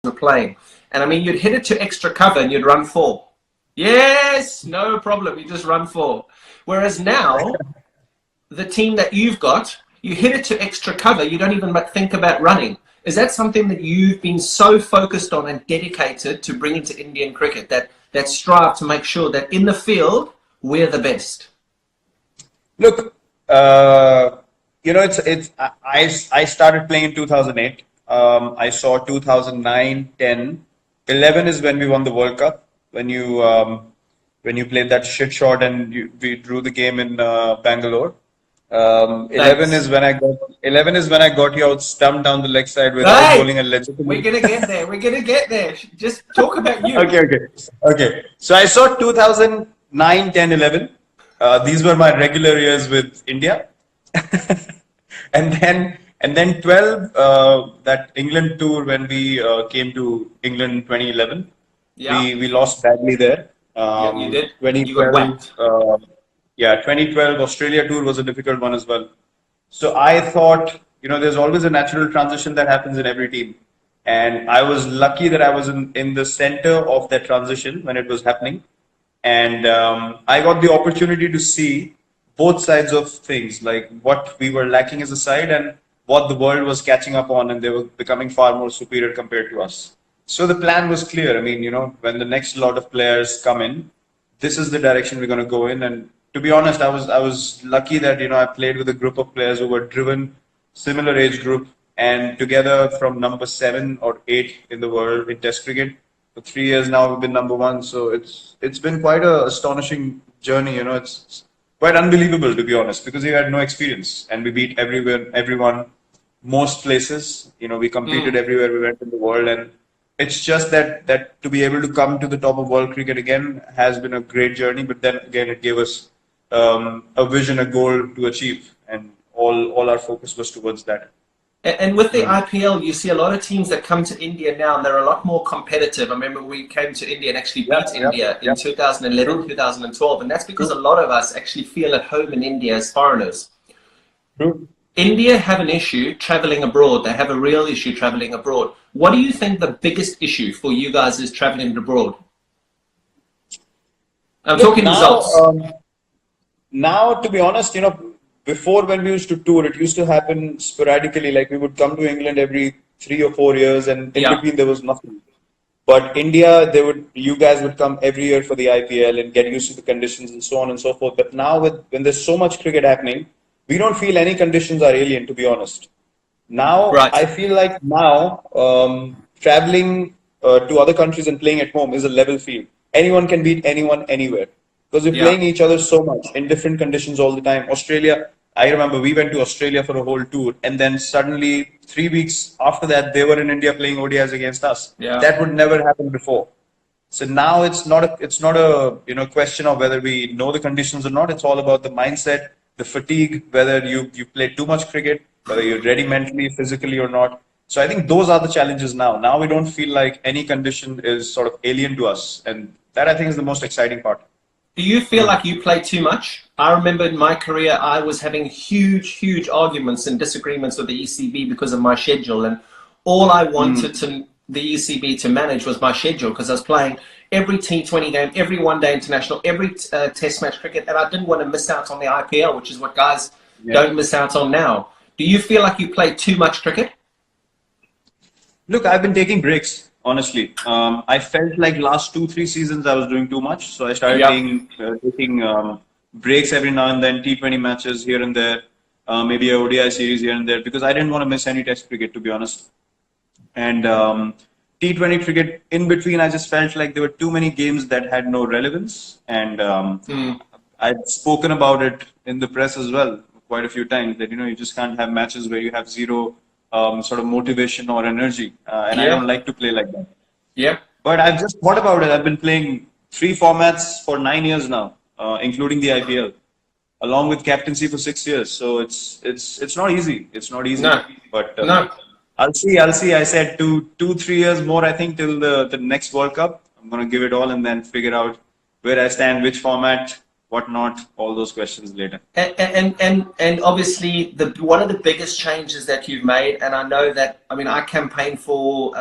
were playing. And I mean, you'd hit it to extra cover and you'd run 4. Yes, no problem. You just run 4. Whereas now, the team that you've got, you hit it to extra cover. You don't even think about running. Is that something that you've been so focused on and dedicated to bringing to Indian cricket, that strive to make sure that in the field, we're the best? Look, I started playing in 2008. I saw 2009, 10, 11 is when we won the World Cup. When you played that shit shot and we drew the game in Bangalore. 11 is when I got you out stumped down the leg side without bowling a legitimate. We're gonna get there. We're gonna get there. Just talk about you. Okay. So I saw 2009, 10, 11. These were my regular years with India, and then 12. That England tour when we came to England in 2011. Yeah. We lost badly there. You did. 2012. You got whacked. 2012 Australia tour was a difficult one as well. So I thought, there's always a natural transition that happens in every team. And I was lucky that I was in the center of that transition when it was happening. And I got the opportunity to see both sides of things, like what we were lacking as a side and what the world was catching up on, and they were becoming far more superior compared to us. So the plan was clear. I mean, when the next lot of players come in, this is the direction we're going to go in. And to be honest, I was lucky that I played with a group of players who were driven, similar age group, and together from number 7 or 8 in the world in Test cricket. For 3 years now, we've been number 1. So it's been quite an astonishing journey. It's quite unbelievable, to be honest, because we had no experience and we beat everyone, most places. We competed everywhere we went in the world, and it's just that to be able to come to the top of world cricket again has been a great journey. But then again, it gave us a vision, a goal to achieve, and all our focus was towards that. And with the IPL, you see a lot of teams that come to India now, and they're a lot more competitive. I remember we came to India and actually beat India in 2011, 2012, and that's because a lot of us actually feel at home in India as foreigners. True. India have an issue traveling abroad. They have a real issue traveling abroad. What do you think the biggest issue for you guys is traveling abroad? I'm talking results. Now, to be honest, before when we used to tour, it used to happen sporadically. Like we would come to England every 3 or 4 years, and in between there was nothing. But India, you guys would come every year for the IPL and get used to the conditions and so on and so forth. But now, when there's so much cricket happening, we don't feel any conditions are alien, to be honest. Now, I feel like traveling to other countries and playing at home is a level field. Anyone can beat anyone anywhere. Because we're playing each other so much in different conditions all the time. Australia, I remember we went to Australia for a whole tour, and then suddenly 3 weeks after that, they were in India playing ODIs against us. Yeah. That would never happen before. So now it's not a question of whether we know the conditions or not. It's all about the mindset, the fatigue, whether you play too much cricket, whether you're ready mentally, physically or not. So I think those are the challenges now. Now we don't feel like any condition is sort of alien to us, and that I think is the most exciting part. Do you feel like you play too much? I remember in my career, I was having huge arguments and disagreements with the ECB because of my schedule. And all I wanted the ECB to manage was my schedule, because I was playing every T20 game, every one-day international, every test match cricket. And I didn't want to miss out on the IPL, which is what guys don't miss out on now. Do you feel like you play too much cricket? Look, I've been taking breaks. Honestly, I felt like last 2-3 seasons I was doing too much, so I started taking breaks every now and then, T20 matches here and there, maybe a ODI series here and there, because I didn't want to miss any Test cricket, to be honest. And T20 cricket in between, I just felt like there were too many games that had no relevance, and I'd spoken about it in the press as well quite a few times that you just can't have matches where you have zero sort of motivation or energy, and I don't like to play like that. Yeah. But I've just thought about it. I've been playing 3 formats for 9 years now, including the IPL, along with captaincy for 6 years. So it's not easy. It's not easy. No. But I'll see. I said 2-3 years more. I think till the next World Cup. I'm gonna give it all and then figure out where I stand, which format, whatnot, all those questions later. And obviously one of the biggest changes that you've made, and I know that, I mean, I campaign for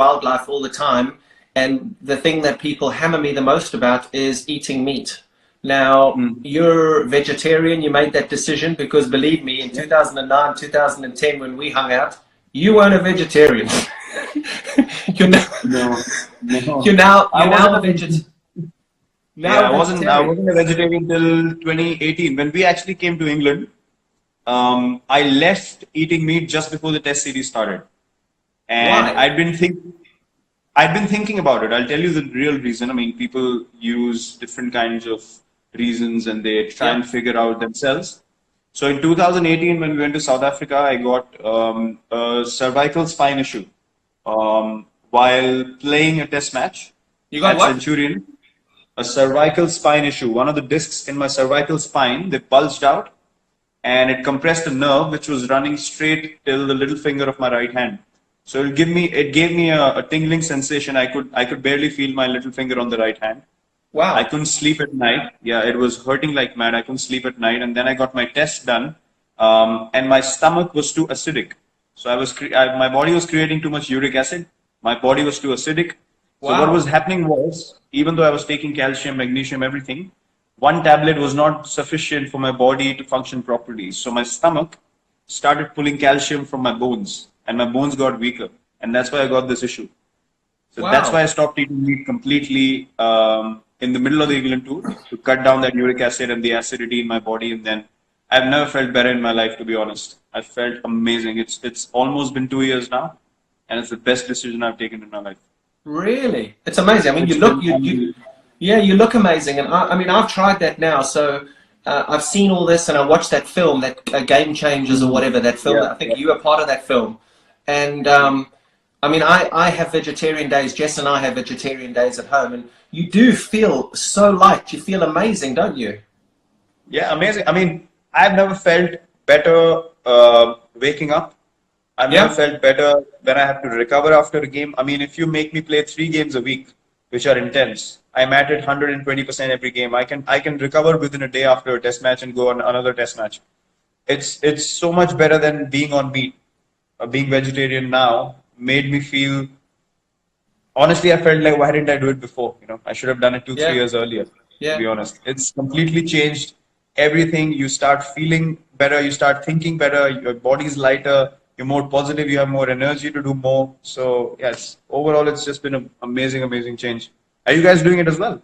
wildlife all the time, and the thing that people hammer me the most about is eating meat. Now, you're vegetarian, you made that decision because, believe me, in 2009, 2010, when we hung out, you weren't a vegetarian. you're now, No. you're now a vegetarian. I wasn't a vegetarian till 2018 when we actually came to England. I left eating meat just before the Test series started, and Why? I'd been thinking about it. I'll tell you the real reason. I mean, people use different kinds of reasons and they try and figure out themselves. So in 2018, when we went to South Africa, I got a cervical spine issue while playing a Test match. You got at what? Centurion. A cervical spine issue. One of the discs in my cervical spine, they bulged out and it compressed a nerve which was running straight till the little finger of my right hand. So it gave me a tingling sensation. I could barely feel my little finger on the right hand. Wow. I couldn't sleep at night. Yeah, it was hurting like mad. I couldn't sleep at night. And then I got my test done, and my stomach was too acidic. So my body was creating too much uric acid. My body was too acidic. So what was happening was, even though I was taking calcium, magnesium, everything, one tablet was not sufficient for my body to function properly. So my stomach started pulling calcium from my bones, and my bones got weaker. And that's why I got this issue. So that's why I stopped eating meat completely in the middle of the England tour to cut down that uric acid and the acidity in my body. And then I've never felt better in my life, to be honest. I felt amazing. It's almost been 2 years now, and it's the best decision I've taken in my life. Really? It's amazing. I mean, you look amazing. And I mean, I've tried that now. So I've seen all this and I watched that film, that Game Changers or whatever, that film. I think you were part of that film. And I mean, I have vegetarian days. Jess and I have vegetarian days at home. And you do feel so light. You feel amazing, don't you? Yeah, amazing. I mean, I've never felt better waking up. I've never felt better when I have to recover after a game. I mean, if you make me play 3 games a week, which are intense, I'm at it 120% every game. I can recover within a day after a test match and go on another test match. It's so much better than being on meat. Being vegetarian now made me feel. Honestly, I felt like, why didn't I do it before? You know, I should have done it 2-3 years earlier. To be honest, it's completely changed everything. You start feeling better. You start thinking better. Your body's lighter. You're more positive, you have more energy to do more. So yes, overall, it's just been an amazing, amazing change. Are you guys doing it as well?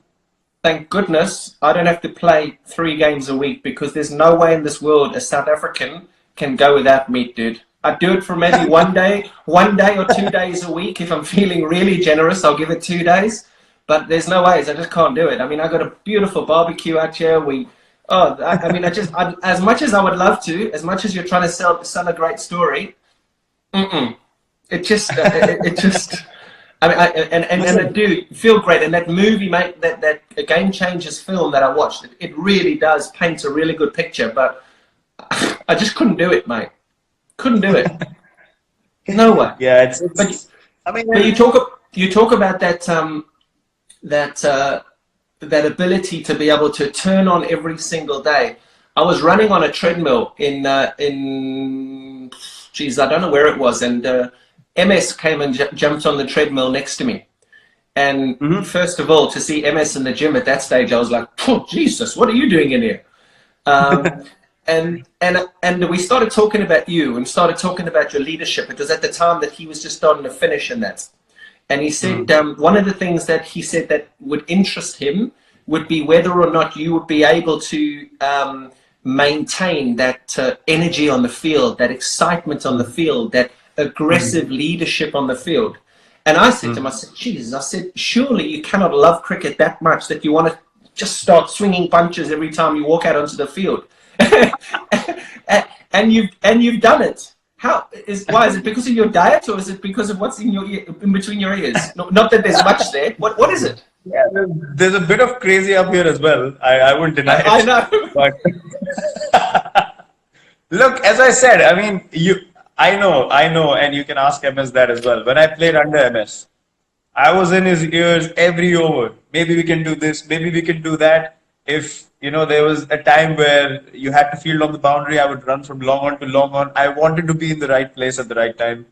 Thank goodness I don't have to play 3 games a week, because there's no way in this world a South African can go without meat, dude. I do it for maybe one day or 2 days a week. If I'm feeling really generous, I'll give it 2 days. But there's no ways. I just can't do it. I mean, I got a beautiful barbecue out here. I mean, as much as I would love to, as much as you're trying to sell a great story, it just, I mean, and I do feel great. And that movie, mate, that Game Changers film that I watched, it really does paint a really good picture. But I just couldn't do it, mate. Couldn't do it. No way. Yeah, but you talk about that ability to be able to turn on every single day. I was running on a treadmill geez, I don't know where it was, and MS came and jumped on the treadmill next to me. And first of all, to see MS in the gym at that stage, I was like, oh, Jesus, what are you doing in here? And we started talking about you and started talking about your leadership. It was at the time that he was just starting to finish in that. And he said one of the things that he said that would interest him would be whether or not you would be able to maintain that energy on the field, that excitement on the field, that aggressive leadership on the field. And I said to him, I said, Jesus, I said, surely you cannot love cricket that much that you want to just start swinging punches every time you walk out onto the field. and you've done it. Why is it because of your diet, or is it because of what's in between your ears? Not that there's much there. What is it? Yeah, there's a bit of crazy up here as well. I wouldn't deny it. I know. But look, as I said, I mean, I know, and you can ask MS that as well. When I played under MS, I was in his ears every over. Maybe we can do this, maybe we can do that. If there was a time where you had to field on the boundary, I would run from long on to long on. I wanted to be in the right place at the right time.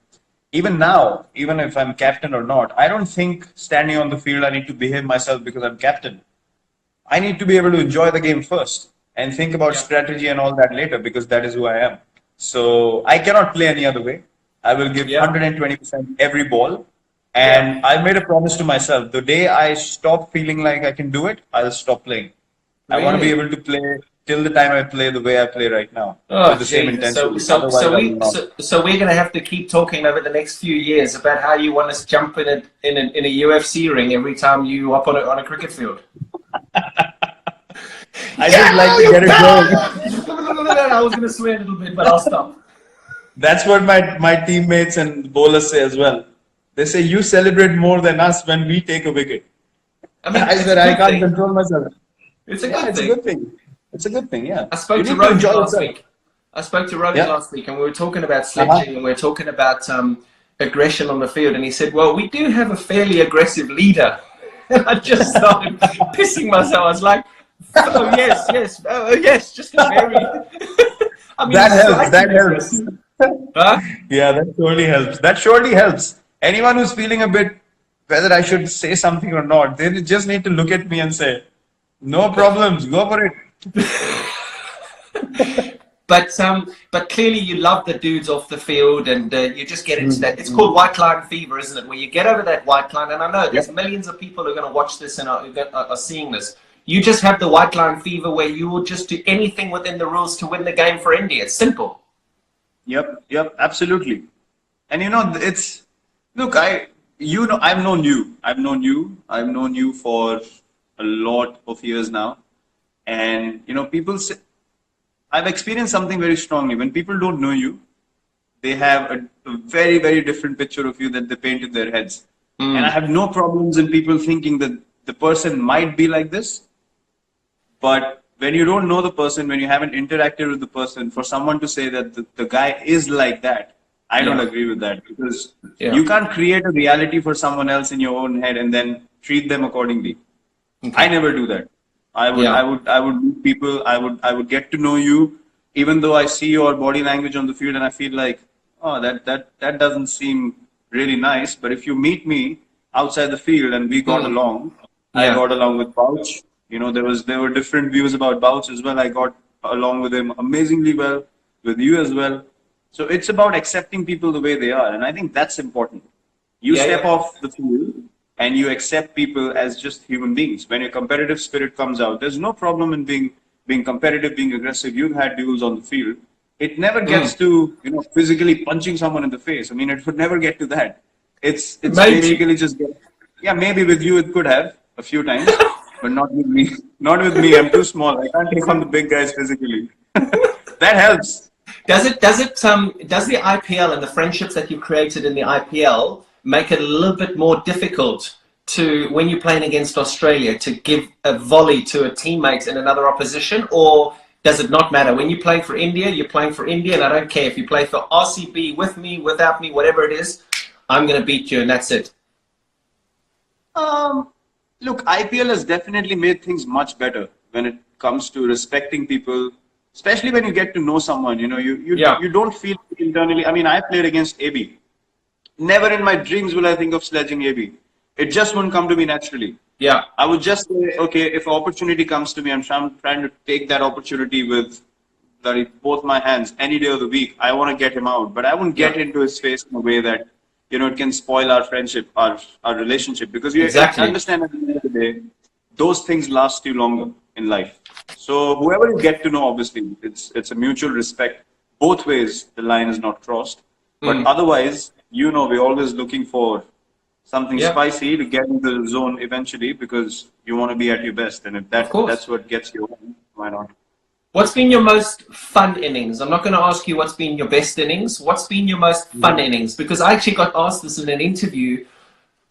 Even now, even if I'm captain or not, I don't think standing on the field I need to behave myself because I'm captain. I need to be able to enjoy the game first and think about strategy and all that later, because that is who I am. So I cannot play any other way. I will give 120% every ball. And I made a promise to myself, the day I stop feeling like I can do it, I'll stop playing. Really? I want to be able to play till the time I play the way I play right now, Oh, with the same Jesus. intensity. So we're going to have to keep talking over the next few years about how you want us to jump in a UFC ring every time you up on a cricket field. I just like to get it going. I was going to swear a little bit, but I'll stop. That's what my teammates and bowlers say as well. They say, you celebrate more than us when we take a wicket. I mean, I said, I can't control myself. It's a good thing. It's a good thing, yeah. I spoke to Rohit last week, and we were talking about sledging, and we were talking about aggression on the field, and he said, well, we do have a fairly aggressive leader. And I just started pissing myself. I was like, oh, yes, just a very... I mean, that helps. Huh? Yeah, that surely helps. That surely helps. Anyone who's feeling a bit, whether I should say something or not, they just need to look at me and say, no problems, go for it. But clearly you love the dudes off the field, and you just get into that. It's called white line fever, isn't it? Where you get over that white line, and I know there's millions of people who are going to watch this and are seeing this. You just have the white line fever where you will just do anything within the rules to win the game for India. It's simple. Yep, absolutely. And it's, look, I've known you. I've known you for a lot of years now. And, people say, I've experienced something very strongly. When people don't know you, they have a very, very different picture of you that they paint in their heads. And I have no problems in people thinking that the person might be like this. But when you don't know the person, when you haven't interacted with the person, for someone to say that the guy is like that, I don't agree with that, because you can't create a reality for someone else in your own head and then treat them accordingly. Okay. I never do that. I would meet people. I would get to know you, even though I see your body language on the field and I feel like, oh, that doesn't seem really nice. But if you meet me outside the field and we got along, I got along with Bouch. There were different views about Bouch as well. I got along with him amazingly well, with you as well. So it's about accepting people the way they are, and I think that's important. You step off the field and you accept people as just human beings. When your competitive spirit comes out, there's no problem in being competitive, being aggressive. You've had duels on the field. It never gets to physically punching someone in the face. I mean, it would never get to that. It's basically just maybe with you it could have a few times. But not with me. Not with me. I'm too small. I can't take on the big guys physically. That helps. Does the IPL and the friendships that you've created in the IPL make it a little bit more difficult to, when you're playing against Australia, to give a volley to a teammate in another opposition, or does it not matter? When you're playing for India, you're playing for India, and I don't care if you play for RCB with me, without me, whatever it is, I'm going to beat you, and that's it. Look, IPL has definitely made things much better when it comes to respecting people, especially when you get to know someone. You don't feel internally. I mean, I played against AB. Never in my dreams will I think of sledging AB. It just won't come to me naturally. Yeah. I would just say, okay, if an opportunity comes to me, I'm trying to take that opportunity with both my hands any day of the week. I want to get him out, but I won't get into his face in a way that it can spoil our friendship, our relationship, because you understand at the end of the day, those things last you longer in life. So whoever you get to know, obviously, it's a mutual respect. Both ways, the line is not crossed. But otherwise, we're always looking for something spicy to get into the zone eventually, because you want to be at your best. And if that's what gets you on, why not? What's been your most fun innings? I'm not going to ask you what's been your best innings. What's been your most fun innings? Because I actually got asked this in an interview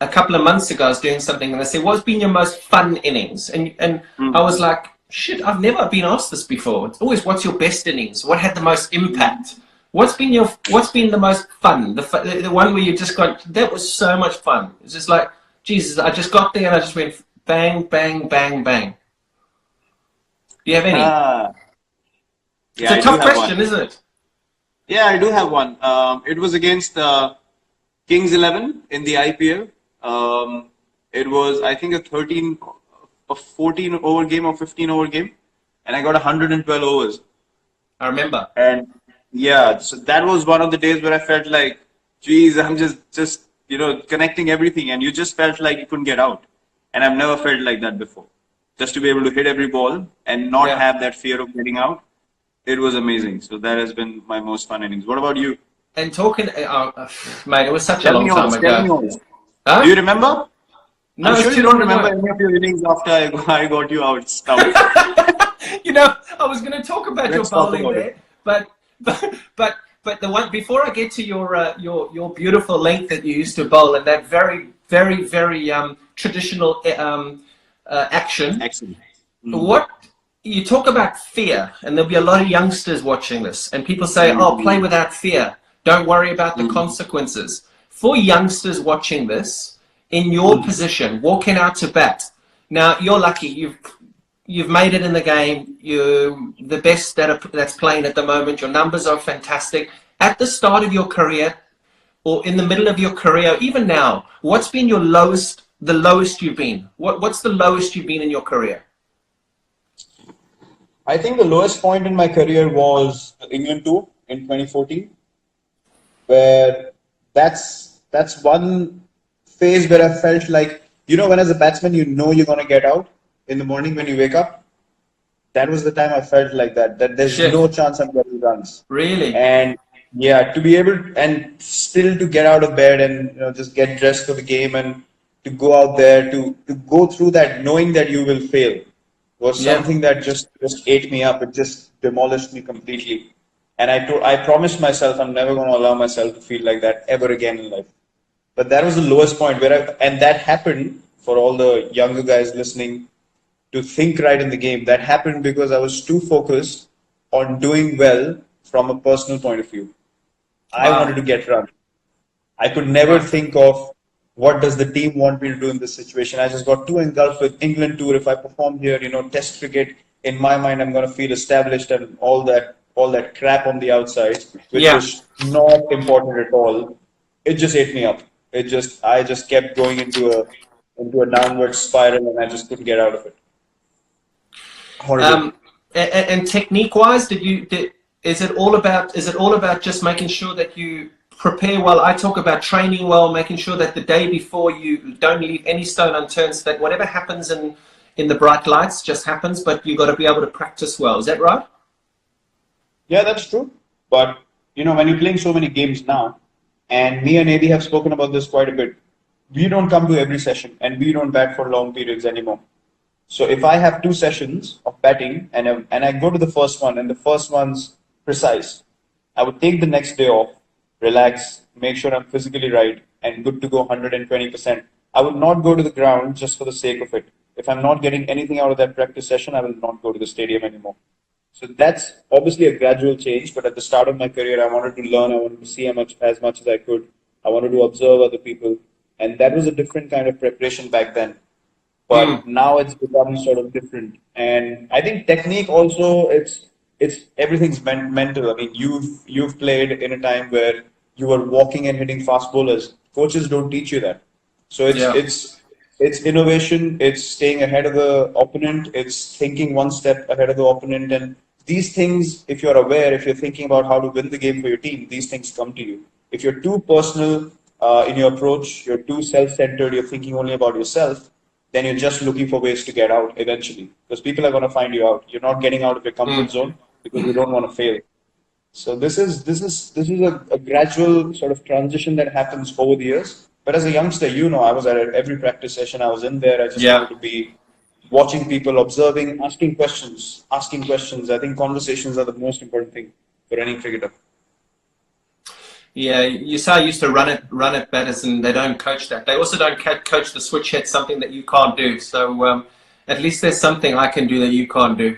a couple of months ago. I was doing something and I said, what's been your most fun innings? And I was like, shit, I've never been asked this before. It's always, what's your best innings? What had the most impact? What's been the most fun? The one where you just got, that was so much fun. It's just like, Jesus, I just got there and I just went bang, bang, bang, bang. Do you have any? Yeah, It's a tough question, isn't it? Yeah, I do have one. It was against Kings 11 in the IPL. It was, I think, a 14 over game or 15 over game, and I got 112 overs. I remember. And yeah, so that was one of the days where I felt like, geez, I'm just connecting everything, and you just felt like you couldn't get out. And I've never felt like that before. Just to be able to hit every ball and not have that fear of getting out, it was amazing. So that has been my most fun innings. What about you? And talking, mate, it was such a long time ago. Huh? Do you remember? No, I'm sure you don't remember any of your innings after I got you out. You know, I was going to talk about your bowling there, but the one before I get to your beautiful length that you used to bowl and that very traditional action. Excellent. What you talk about fear, and there'll be a lot of youngsters watching this, and people say, "Oh, play without fear. Don't worry about the consequences." For youngsters watching this, in your position, walking out to bat. Now you're lucky. You've made it in the game. You're the best that's playing at the moment. Your numbers are fantastic. At the start of your career, or in the middle of your career, even now, what's been your lowest? The lowest you've been? What's the lowest you've been in your career? I think the lowest point in my career was the England tour in 2014, where that's one phase where I felt like, when as a batsman, you're going to get out in the morning when you wake up. That was the time I felt like that there's no chance I'm getting runs. Really? And yeah, to be able and still to get out of bed and just get dressed for the game and to go out there to go through that knowing that you will fail was something that just ate me up. It just demolished me completely. And I promised myself I'm never going to allow myself to feel like that ever again in life. But that was the lowest point and that happened for all the younger guys listening to think right in the game. That happened because I was too focused on doing well from a personal point of view. I wanted to get run. I could never think of what does the team want me to do in this situation. I just got too engulfed with England tour. If I perform here, Test cricket, in my mind, I'm going to feel established and all that crap on the outside, which was not important at all. It just ate me up. I just kept going into a downward spiral, and I just couldn't get out of it. Horrible. And technique-wise, is it all about just making sure that you prepare well? I talk about training well, making sure that the day before you don't leave any stone unturned, so that whatever happens in the bright lights just happens, but you've got to be able to practice well. Is that right? Yeah, that's true. But, when you're playing so many games now, and me and AB have spoken about this quite a bit, we don't come to every session and we don't bat for long periods anymore. So if I have 2 sessions of batting and I go to the first one and the first one's precise, I would take the next day off, relax, make sure I'm physically right and good to go 120%. I would not go to the ground just for the sake of it. If I'm not getting anything out of that practice session, I will not go to the stadium anymore. So that's obviously a gradual change, but at the start of my career, I wanted to learn, I wanted to see as much as I could. I wanted to observe other people, and that was a different kind of preparation back then. But now it's become sort of different. And I think technique also, it's everything's mental. I mean, you've played in a time where you were walking and hitting fast bowlers. Coaches don't teach you that. So it's innovation, it's staying ahead of the opponent, it's thinking one step ahead of the opponent. And these things, if you're aware, if you're thinking about how to win the game for your team, these things come to you. If you're too personal in your approach, you're too self-centered, you're thinking only about yourself, then you're just looking for ways to get out eventually. Because people are going to find you out. You're not getting out of your comfort zone because you don't want to fail. So this is a gradual sort of transition that happens over the years. But as a youngster, I was at every practice session. I was in there. I just wanted to be watching people, observing, asking questions. I think conversations are the most important thing for any cricketer. Yeah, you say I used to run at batters, and they don't coach that. They also don't coach the switch hit, something that you can't do. So at least there's something I can do that you can't do.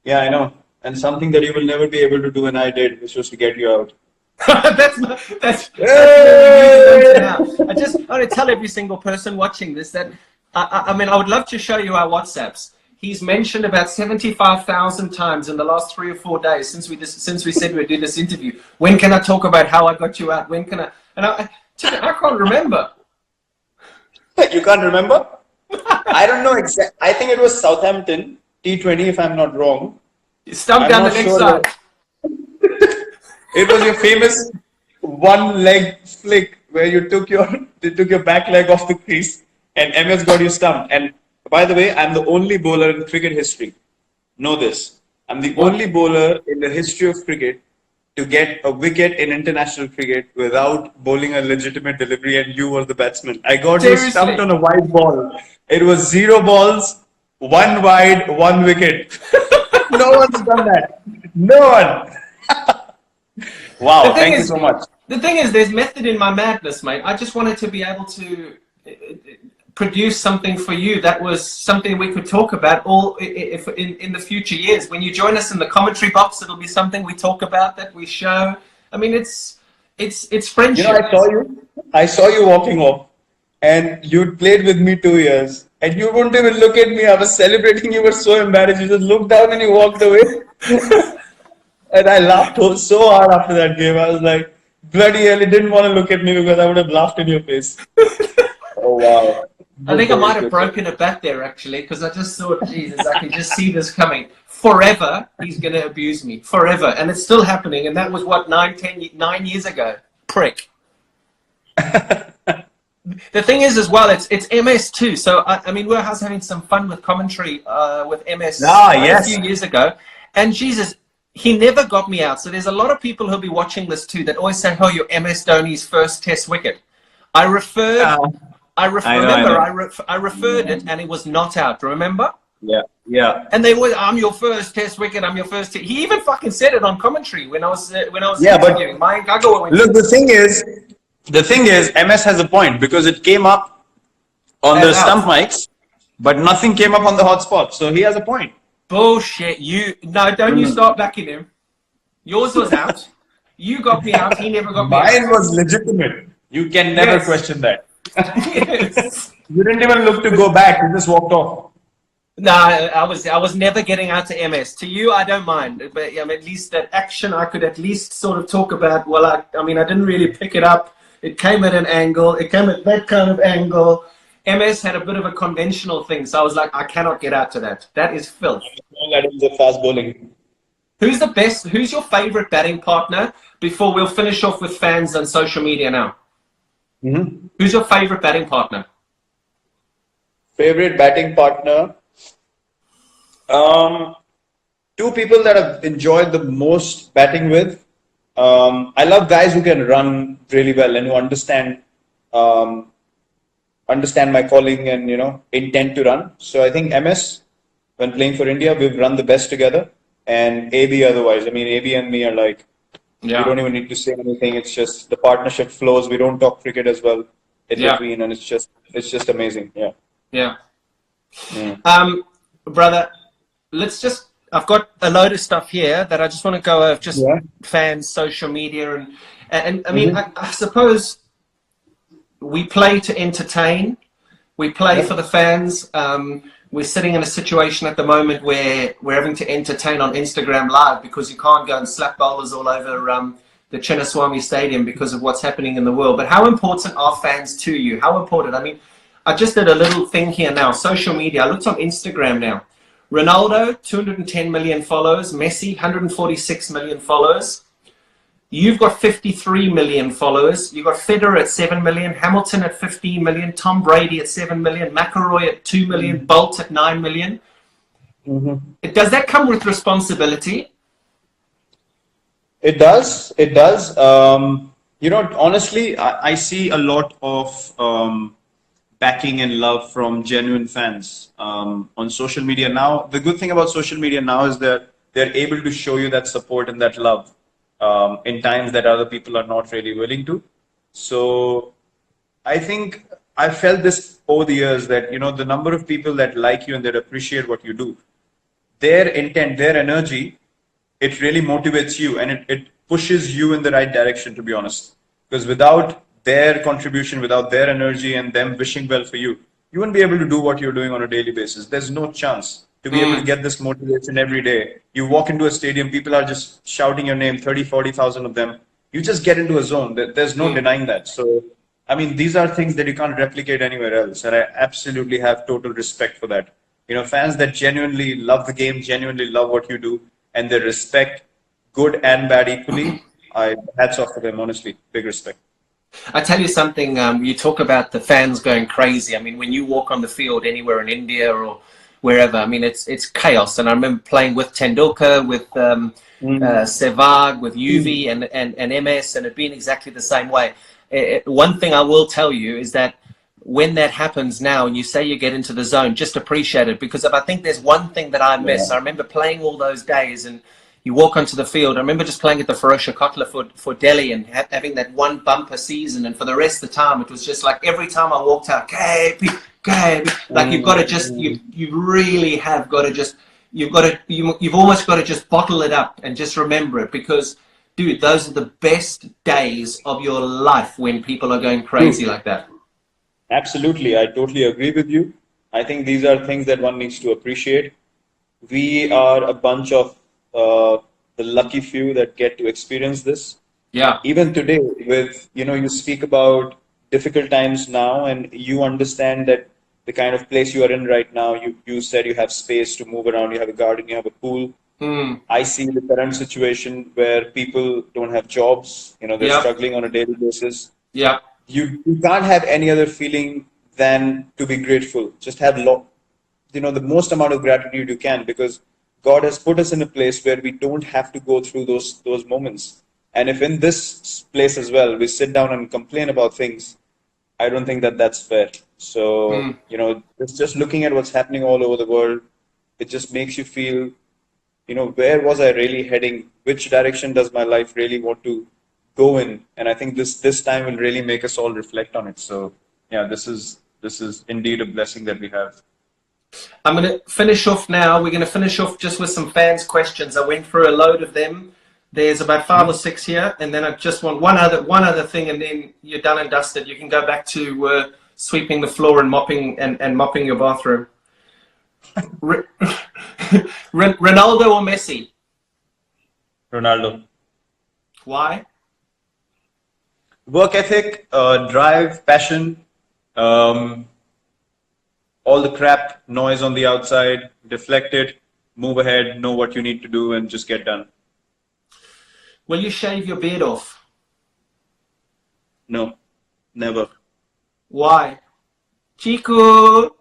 Yeah, I know. And something that you will never be able to do, and I did, which was to get you out. that's now. I just want to tell every single person watching this that I mean, I would love to show you our WhatsApps. he's mentioned about 75,000 times in the last 3 or 4 days since we said we'd do this interview. When can I talk about how I got you out? When can I? And I can't remember. You can't remember? I don't know exactly. I think it was Southampton T20, if I'm not wrong. Stump down the next side. It was your famous one leg flick where you took your back leg off the crease and MS got you stumped. And by the way, I'm the only bowler in cricket history. Know this. I'm the only bowler in the history of cricket to get a wicket in international cricket without bowling a legitimate delivery, and you were the batsman. I got you stumped on a wide ball. It was 0 balls, 1 wide, 1 wicket. No one's done that. No one. Wow, thank you so much. The thing is, there's method in my madness, mate. I just wanted to be able to produce something for you that was something we could talk about if in the future years. When you join us in the commentary box, it'll be something we talk about, that we show. I mean, it's friendship. You know, I saw you walking off, and you'd played with me 2 years, and you wouldn't even look at me. I was celebrating. You were so embarrassed. You just looked down and you walked away. And I laughed so hard after that game. I was like, bloody hell, he didn't want to look at me because I would have laughed in your face. Oh, wow. I think I might have broken a bat there, actually, because I just thought, Jesus, I can just see this coming. Forever, he's going to abuse me. Forever. And it's still happening. And that was, what, 9 years ago? Prick. The thing is, as well, it's MS too. So, I mean, I was having some fun with commentary with MS a few years ago. And, Jesus, he never got me out. So there's a lot of people who'll be watching this too that always say, oh, you're MS Dhoni's first test wicket. I referred it, and it was not out. Remember? Yeah. And they were, I'm your first test wicket. I'm your first. He even fucking said it on commentary when I was interviewing. Look, the thing is, MS has a point because it came up on the stump mics, but nothing came up on the hotspot. So he has a point. Bullshit. Don't you start backing him. Yours was out. You got me out. He never got me out. Mine was legitimate. You can never question that. Yes. You didn't even look to go back. You just walked off. No, I was never getting out to MS. To you, I don't mind. But at least that action, I could at least sort of talk about. Well, I mean, I didn't really pick it up. It came at an angle. It came at that kind of angle. MS had a bit of a conventional thing, so I was like, I cannot get out to that. That is filth. That is the fast bowling. Who's the best? Who's your favorite batting partner? Before we'll finish off with fans on social media now. Mm-hmm. Who's your favorite batting partner? Favorite batting partner? 2 people that I've enjoyed the most batting with. I love guys who can run really well and who understand my calling and intent to run. So I think MS, when playing for India, we've run the best together, and AB otherwise. I mean, AB and me are like, we don't even need to say anything. It's just the partnership flows. We don't talk cricket as well in between, and it's just amazing. Yeah. Brother, I've got a load of stuff here that I just want to go over, just fans, social media, and I mean, I suppose we play to entertain. We play for the fans. We're sitting in a situation at the moment where we're having to entertain on Instagram Live because you can't go and slap bowlers all over the Chinnaswamy Stadium because of what's happening in the world. But how important are fans to you? How important? I mean, I just did a little thing here now. Social media. I looked on Instagram now. Ronaldo, 210 million followers. Messi, 146 million followers. You've got 53 million followers. You've got Federer at 7 million, Hamilton at 15 million, Tom Brady at 7 million, McIlroy at 2 million, Bolt at 9 million. Does that come with responsibility? It does. It does. Honestly, I see a lot of backing and love from genuine fans on social media now. The good thing about social media now is that they're able to show you that support and that love in times that other people are not really willing to. So I think I felt this over the years that, the number of people that like you and that appreciate what you do, their intent, their energy, it really motivates you and it pushes you in the right direction, to be honest. Because without their contribution, without their energy and them wishing well for you, you won't be able to do what you're doing on a daily basis. There's no chance to be able to get this motivation every day. You walk into a stadium, people are just shouting your name, 30, 40,000 of them. You just get into a zone. There's no denying that. So, I mean, these are things that you can't replicate anywhere else. And I absolutely have total respect for that. You know, fans that genuinely love the game, genuinely love what you do, and they respect good and bad equally. Hats off to them, honestly. Big respect. I tell you something, you talk about the fans going crazy. I mean, when you walk on the field anywhere in India or wherever, I mean, it's chaos. And I remember playing with Tendulkar, with Sehwag, with UV and MS, and it being exactly the same way. One thing I will tell you is that when that happens now and you say you get into the zone, just appreciate it. Because if I think there's one thing that I miss, I remember playing all those days and you walk onto the field. I remember just playing at the Ferocia Kotla for Delhi and having that one bumper season. And for the rest of the time, it was just like every time I walked out, like you've got to just, you really have got to just, you've almost got to just bottle it up and just remember it. Because, dude, those are the best days of your life when people are going crazy like that. Absolutely. I totally agree with you. I think these are things that one needs to appreciate. We are a bunch of the lucky few that get to experience this. Yeah. Even today, with, you know, you speak about difficult times now and you understand that the kind of place you are in right now, you said you have space to move around, you have a garden, you have a pool. I see the current situation where people don't have jobs, you know, they're struggling on a daily basis. Yeah. You can't have any other feeling than to be grateful. Just have the most amount of gratitude you can, because God has put us in a place where we don't have to go through those moments. And if in this place as well, we sit down and complain about things, I don't think that that's fair. So, you know, it's just looking at what's happening all over the world, it just makes you feel, you know, where was I really heading? Which direction does my life really want to go in? And I think this time will really make us all reflect on it. So, yeah, this is indeed a blessing that we have. I'm going to finish off now. We're going to finish off just with some fans' questions. I went through a load of them. There's about 5 or 6 here, and then I just want one other thing, and then you're done and dusted. You can go back to sweeping the floor and mopping your bathroom. Ronaldo or Messi? Ronaldo. Why? Work ethic, drive, passion, all the crap, noise on the outside, deflect it, move ahead, know what you need to do, and just get done. Will you shave your beard off? No, never. Why? Chico!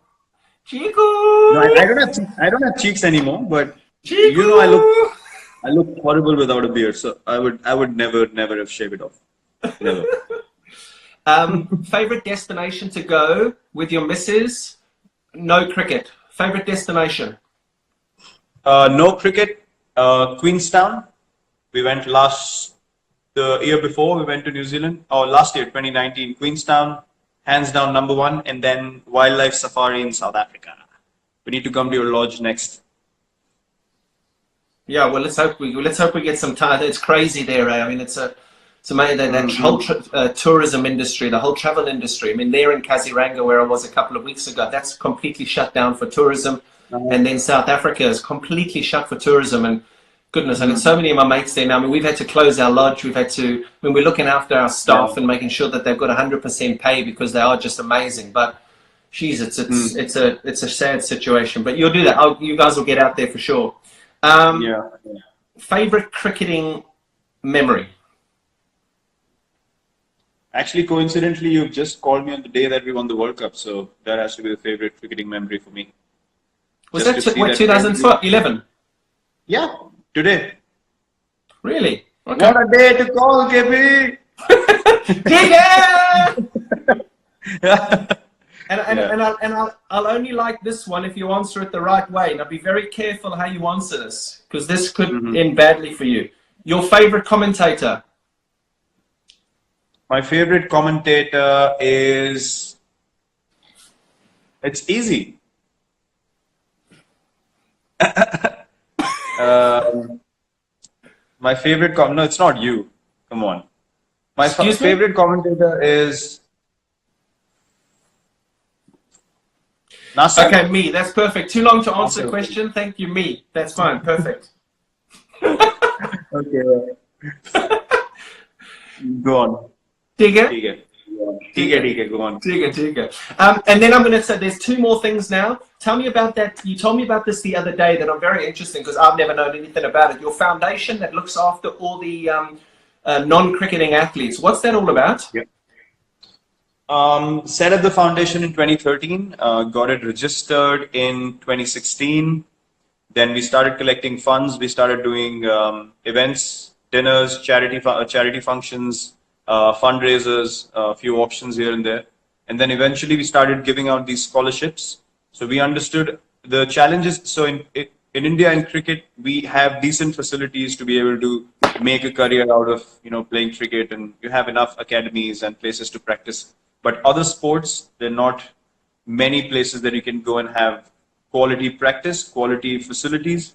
No, I don't have cheeks anymore, but Chico! you know, I look horrible without a beard, so I would never have shaved it off. Never. Favorite destination to go with your missus? No cricket. Favorite destination? No cricket. Queenstown. We went the year before, we went to New Zealand. Or last year, 2019. Queenstown, hands down #1. And then wildlife safari in South Africa. We need to come to your lodge next. Yeah, well, let's hope we get some time. It's crazy there. I mean, it's amazing, that whole tourism industry, the whole travel industry. I mean, there in Kaziranga, where I was a couple of weeks ago, that's completely shut down for tourism. And then South Africa is completely shut for tourism. And goodness, and so many of my mates there now. I mean, we've had to close our lodge. We're looking after our staff and making sure that they've got 100% pay, because they are just amazing. But, geez, it's a sad situation. But you'll do that. You guys will get out there for sure. Favorite cricketing memory? Actually, coincidentally, you've just called me on the day that we won the World Cup, so that has to be the favorite cricketing memory for me. Was that 2011? Yeah, today. Really? Okay. What a day to call, KB! And I'll only like this one if you answer it the right way. Now be very careful how you answer this, because this could end badly for you. Your favorite commentator? My favorite commentator is... It's easy. My favorite... No, it's not you. Come on. My favorite commentator is... Nasir? Okay, me. That's perfect. Too long to answer Okay. question. Thank you, me. That's fine. Perfect. Okay. Go on. Digger. Go on. Digger. And then I'm going to say there's two more things now. Tell me about that. You told me about this the other day that I'm very interested because I've never known anything about it. Your foundation that looks after all the non-cricketing athletes. What's that all about? Yeah. Set up the foundation in 2013, got it registered in 2016. Then we started collecting funds. We started doing events, dinners, charity functions, fundraisers, a few auctions here and there. And then eventually we started giving out these scholarships. So we understood the challenges. So in India in cricket, we have decent facilities to be able to make a career out of, playing cricket, and you have enough academies and places to practice. But other sports, there are not many places that you can go and have quality practice, quality facilities.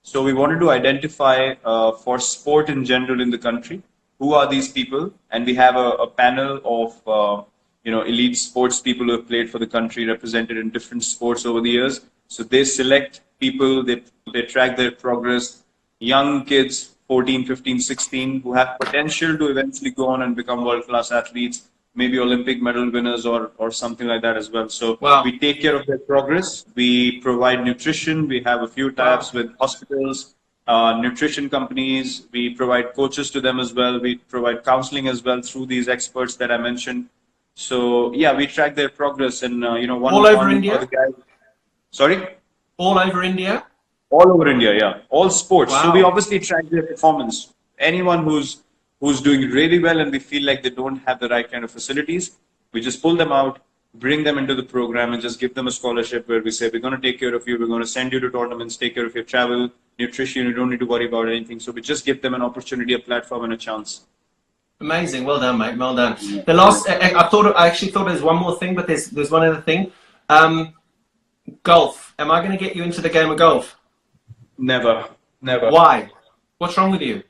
So we wanted to identify for sport in general in the country, who are these people? And we have a panel of elite sports people who have played for the country, represented in different sports over the years. So they select people, they track their progress, young kids, 14, 15, 16, who have potential to eventually go on and become world-class athletes, maybe Olympic medal winners or something like that as well. So we take care of their progress. We provide nutrition. We have a few tie-ups with hospitals, nutrition companies. We provide coaches to them as well. We provide counseling as well through these experts that I mentioned. So yeah, we track their progress, and all over India. Sorry. All over India. All over India, yeah. All sports. Wow. So we obviously track their performance. Anyone who's doing really well and we feel like they don't have the right kind of facilities, we just pull them out, bring them into the program, and just give them a scholarship where we say, we're going to take care of you, we're going to send you to tournaments, take care of your travel, nutrition, you don't need to worry about anything. So we just give them an opportunity, a platform, and a chance. Amazing. Well done, mate. Well done. The last, I actually thought there's one more thing, but there's one other thing. Golf. Am I going to get you into the game of golf? Never. Why? What's wrong with you?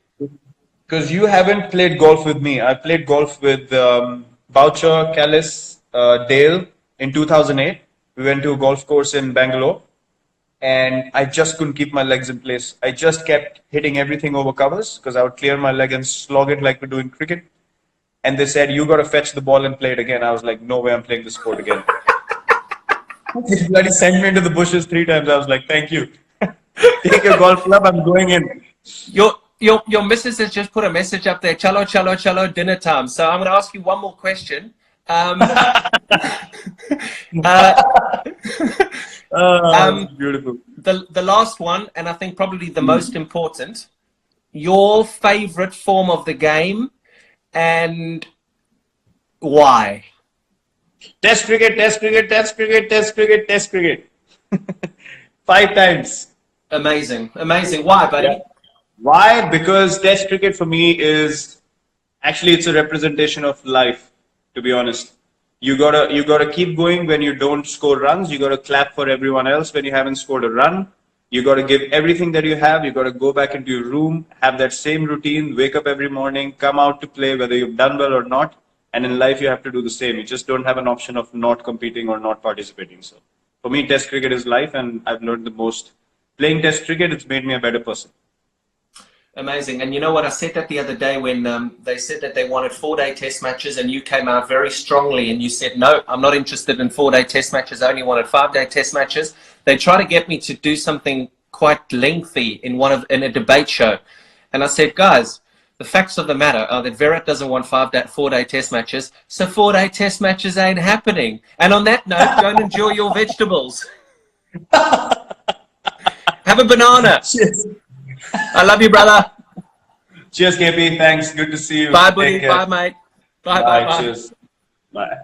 Because you haven't played golf with me. I played golf with Boucher, Callis, Dale in 2008. We went to a golf course in Bangalore, and I just couldn't keep my legs in place. I just kept hitting everything over covers because I would clear my leg and slog it like we do in cricket. And they said, you got to fetch the ball and play it again. I was like, no way I'm playing the sport again. They bloody sent me into the bushes 3 times. I was like, thank you. Take your golf club, I'm going in. Your missus has just put a message up there. Chalo, chalo, chalo, dinner time. So I'm going to ask you one more question. Beautiful. The last one, and I think probably the most important, your favorite form of the game and why? Test cricket. 5 times. Amazing. Why, buddy? Yeah. Why? Because Test cricket for me is actually it's a representation of life. To be honest, you gotta keep going when you don't score runs. You gotta clap for everyone else when you haven't scored a run. You gotta give everything that you have. You gotta go back into your room, have that same routine, wake up every morning, come out to play whether you've done well or not. And in life, you have to do the same. You just don't have an option of not competing or not participating. So for me, Test cricket is life, and I've learned the most. Playing Test cricket, it's made me a better person. Amazing. And you know what? I said that the other day when they said that they wanted 4-day test matches, and you came out very strongly and you said, no, I'm not interested in 4-day test matches. I only wanted 5-day test matches. They try to get me to do something quite lengthy in a debate show. And I said, guys, the facts of the matter are that Virat doesn't want 4-day test matches. So 4-day test matches ain't happening. And on that note, go and enjoy your vegetables. Have a banana. Cheers. I love you, brother. Cheers, KP. Thanks. Good to see you. Bye, buddy. Bye, mate. Bye. Cheers. Bye.